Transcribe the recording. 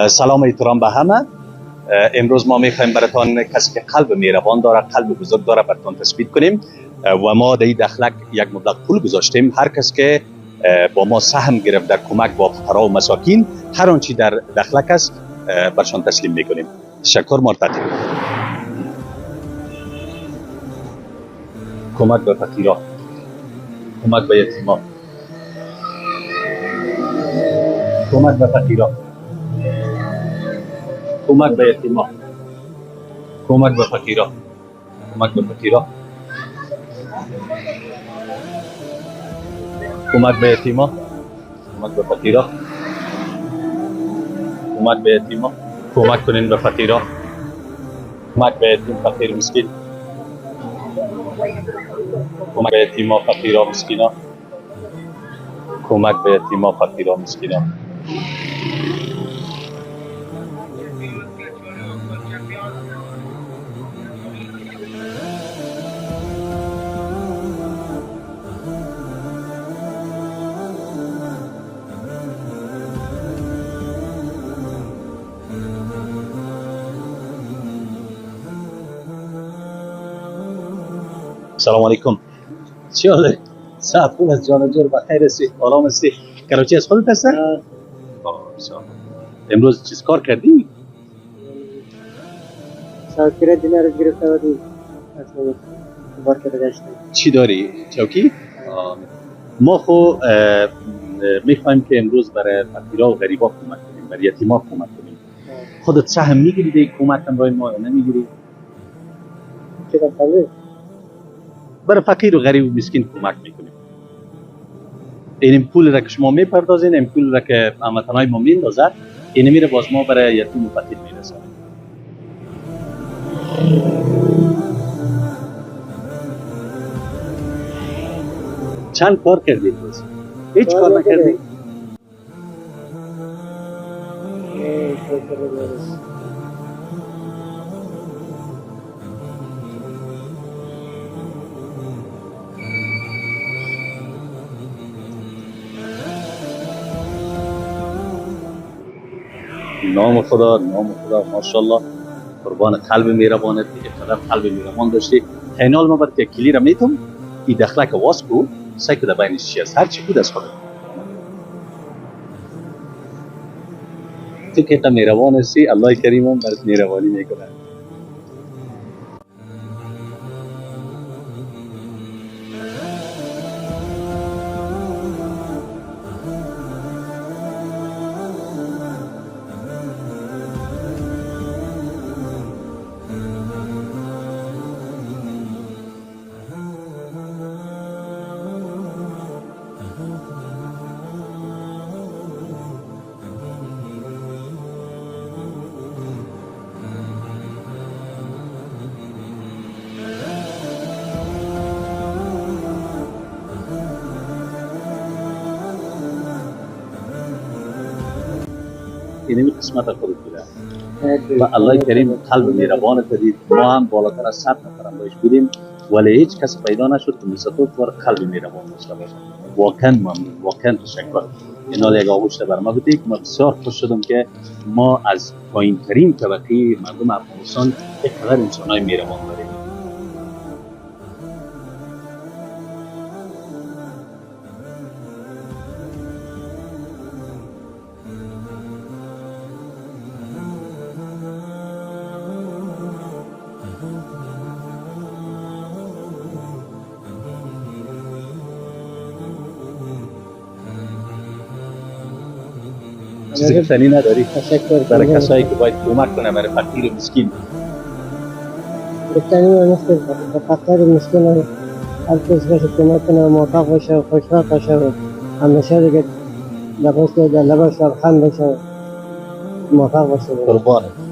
سلام و احترام به همه. امروز ما میخوایم براتان کسی که قلب مهربان داره، قلب بزرگ داره، براتان تثبیت کنیم و ما در این دخلک یک مبلغ پول گذاشتیم. هر کس که با ما سهم گرفت در کمک با فقرا و مساکین، هر آنچه در دخلک است برشان تسلیم میکنیم. تشکر. مرتضی. کمک به فقیران، کمک به یتیمان، کمک به فقیران، کمک به یتیمان، کمک به فقیران، کمک به فقیران، کمک به یتیمان، کمک به فقیران، کمک به یتیمان. کمک کنین به فقیران، کمک به یتیم، فقیر، مسکین، کمک به یتیما، فقیرا، مسکینا، کمک به یتیما، فقیرا، مسکینا. سلام علیکم. چی حاله؟ صحت خوب است جان جور، بخیر هستی؟ آرام هستی؟ کراچی از خودت هستی؟ امروز چیز کار کردی؟ شاکره دینار گرفته بودی اصلا برکت داشتیم. چی داری؟ چوکی؟ ما خو میخوایم که امروز برای فقیرا و غریبا کمک کنیم، برای یتیما کمک کنیم. خودت سهم میگیری دیگه کمک همراه ما یا نمیگیری؟ چقدر خواهی؟ برای فقیر و غریب و مسکین کمک میکنیم. این پول را که شما میپردازین، این پول را که هموطنای ما میندازه، این میره باز ما برای یتیم و فقیر میرسه. چند کار کردی روز؟ هیچ کار نکردی؟ نام خدا، نام خدا، ماشاءالله. قربان قلب مهربانت، اینقدر قلب مهربان داشتی. خینال ما برات یک کلی را میتم، این دخلک واس کو، سعی کده بینش چی است، هر چی بود از خودت. تو که مهربان هستی، الله کریم هم برات مهربانی میکنه. اینمی قسمت خودت بوده و الله کریم قلب مهربانت دید. ما هم بالاتر از 100 نفر هم باش بودیم ولی هیچ کس پیدا نشد که مثل تو قلب مهربان داشته باشه. واقعا ممنون، واقعا تشکر. اینا یک آغوش بر ما بدید. ما بسیار خوش شدم که ما از پایین ترین طبقه مردم افغانستان اینقدر انسانای مهربان داریم. چیزی گفتنی نداری؟ تشکر. برای کسایی که باید کمک کنه برای فقیر و مسکین. گفتنی مثل فقیر و مسکین هر کس باشه کمک کنه، موفق باشه و خوشبخت باشه و همیشه دیگه لباس لباس لبخند باشه، موفق باشه. قربانت.